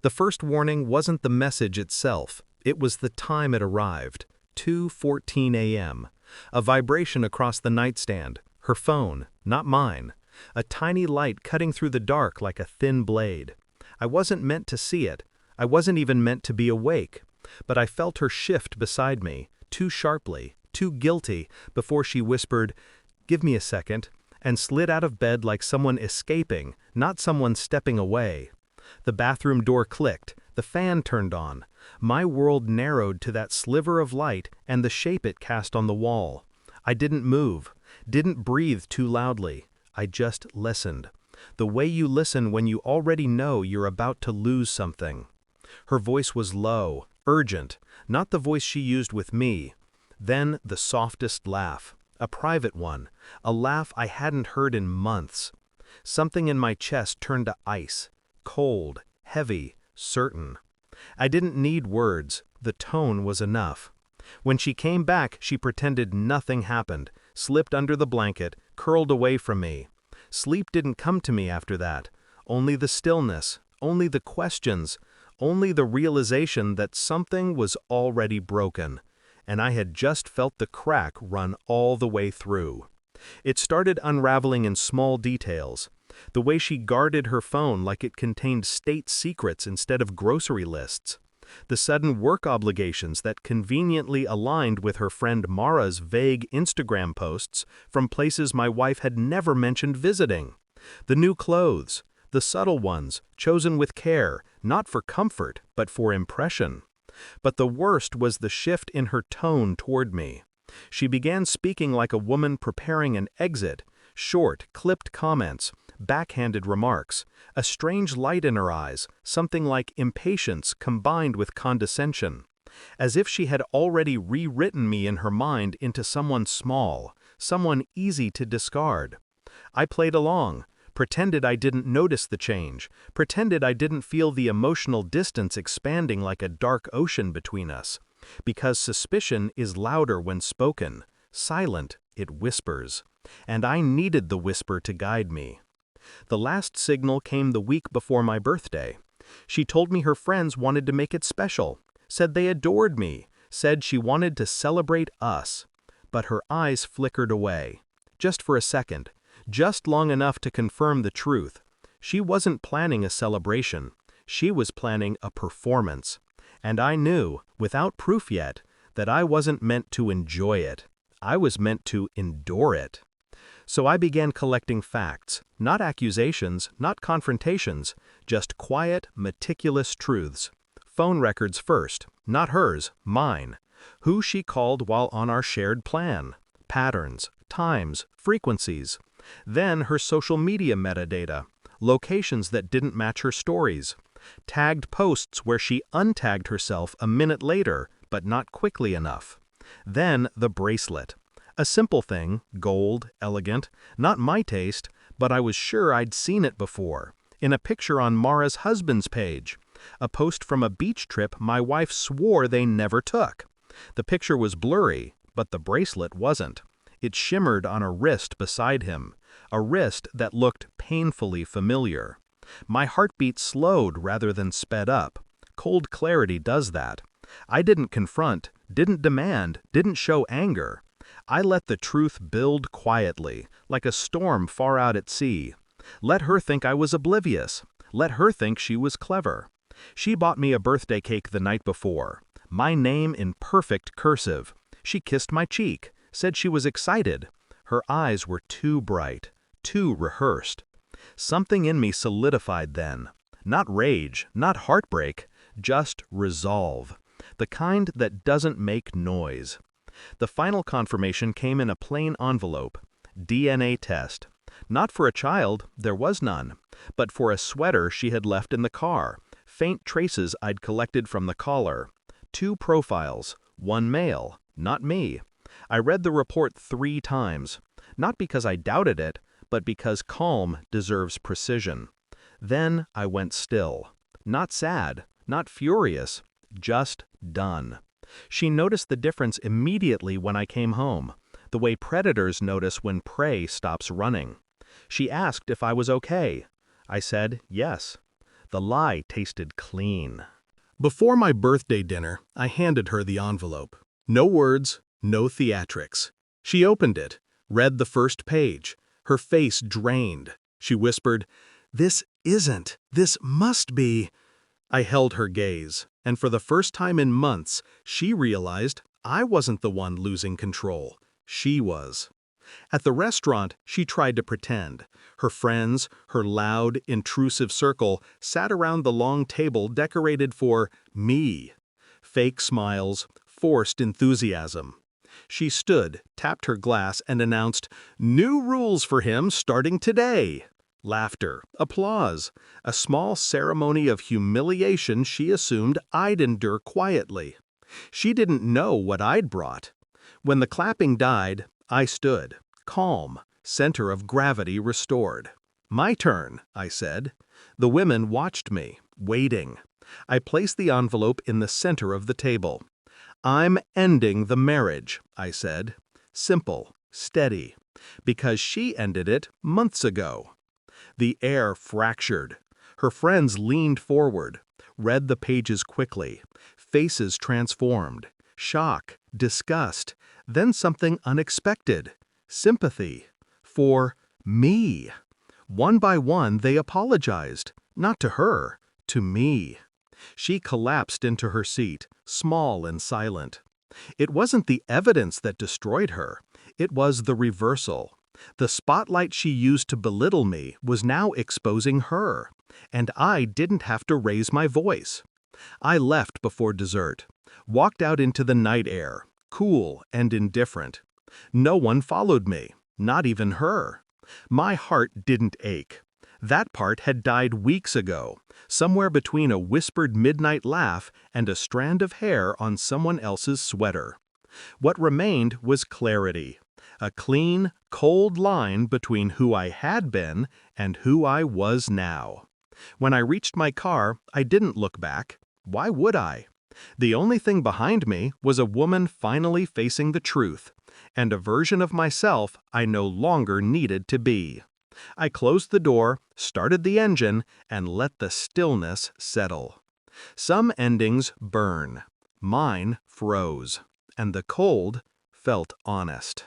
The first warning wasn't the message itself, it was the time it arrived, 2:14 a.m. A vibration across the nightstand, her phone, not mine. A tiny light cutting through the dark like a thin blade. I wasn't meant to see it, I wasn't even meant to be awake, but I felt her shift beside me, too sharply, too guilty, before she whispered, "Give me a second," and slid out of bed like someone escaping, not someone stepping away. The bathroom door clicked, the fan turned on. My world narrowed to that sliver of light and the shape it cast on the wall. I didn't move, didn't breathe too loudly. I just listened. The way you listen when you already know you're about to lose something. Her voice was low, urgent, not the voice she used with me. Then the softest laugh, a private one, a laugh I hadn't heard in months. Something in my chest turned to ice, cold, heavy, certain. I didn't need words, the tone was enough. When she came back, she pretended nothing happened, slipped under the blanket, curled away from me. Sleep didn't come to me after that. Only the stillness, only the questions, only the realization that something was already broken, and I had just felt the crack run all the way through. It started unraveling in small details. The way she guarded her phone like it contained state secrets instead of grocery lists. The sudden work obligations that conveniently aligned with her friend Mara's vague Instagram posts from places my wife had never mentioned visiting. The new clothes, the subtle ones, chosen with care, not for comfort, but for impression. But the worst was the shift in her tone toward me. She began speaking like a woman preparing an exit, short, clipped comments, backhanded remarks, a strange light in her eyes, something like impatience combined with condescension. As if she had already rewritten me in her mind into someone small, someone easy to discard. I played along, pretended I didn't notice the change, pretended I didn't feel the emotional distance expanding like a dark ocean between us. Because suspicion is louder when spoken, silent, it whispers. And I needed the whisper to guide me. The last signal came the week before my birthday. She told me her friends wanted to make it special, said they adored me, said she wanted to celebrate us. But her eyes flickered away. Just for a second, just long enough to confirm the truth. She wasn't planning a celebration. She was planning a performance. And I knew, without proof yet, that I wasn't meant to enjoy it. I was meant to endure it. So I began collecting facts, not accusations, not confrontations, just quiet, meticulous truths. Phone records first, not hers, mine. Who she called while on our shared plan. Patterns, times, frequencies. Then her social media metadata, locations that didn't match her stories. Tagged posts where she untagged herself a minute later, but not quickly enough. Then the bracelet. A simple thing, gold, elegant, not my taste, but I was sure I'd seen it before, in a picture on Mara's husband's page. A post from a beach trip my wife swore they never took. The picture was blurry, but the bracelet wasn't. It shimmered on a wrist beside him, a wrist that looked painfully familiar. My heartbeat slowed rather than sped up. Cold clarity does that. I didn't confront, didn't demand, didn't show anger. I let the truth build quietly, like a storm far out at sea. Let her think I was oblivious. Let her think she was clever. She bought me a birthday cake the night before. My name in perfect cursive. She kissed my cheek, said she was excited. Her eyes were too bright, too rehearsed. Something in me solidified then. Not rage, not heartbreak, just resolve. The kind that doesn't make noise. The final confirmation came in a plain envelope. DNA test. Not for a child, there was none, but for a sweater she had left in the car, faint traces I'd collected from the collar. 2 profiles, one male, not me. I read the report 3 times, not because I doubted it, but because calm deserves precision. Then I went still. Not sad, not furious, just done. She noticed the difference immediately when I came home, the way predators notice when prey stops running. She asked if I was okay. I said yes. The lie tasted clean. Before my birthday dinner, I handed her the envelope. No words, no theatrics. She opened it, read the first page, her face drained. She whispered, "This isn't. This must be." I held her gaze, and for the first time in months, she realized I wasn't the one losing control. She was. At the restaurant, she tried to pretend. Her friends, her loud, intrusive circle, sat around the long table decorated for me. Fake smiles, forced enthusiasm. She stood, tapped her glass, and announced, "New rules for him starting today." Laughter, applause, a small ceremony of humiliation she assumed I'd endure quietly. She didn't know what I'd brought. When the clapping died, I stood, calm, center of gravity restored. "My turn," I said. The women watched me, waiting. I placed the envelope in the center of the table. "I'm ending the marriage," I said. Simple, steady. Because she ended it months ago. The air fractured. Her friends leaned forward, read the pages quickly. Faces transformed. Shock, disgust, then something unexpected. Sympathy. For me. One by one, they apologized. Not to her, to me. She collapsed into her seat, small and silent. It wasn't the evidence that destroyed her. It was the reversal. The spotlight she used to belittle me was now exposing her, and I didn't have to raise my voice. I left before dessert, walked out into the night air, cool and indifferent. No one followed me, not even her. My heart didn't ache. That part had died weeks ago, somewhere between a whispered midnight laugh and a strand of hair on someone else's sweater. What remained was clarity, a clean, cold line between who I had been and who I was now. When I reached my car, I didn't look back. Why would I? The only thing behind me was a woman finally facing the truth, and a version of myself I no longer needed to be. I closed the door, started the engine, and let the stillness settle. Some endings burn. Mine froze, and the cold felt honest.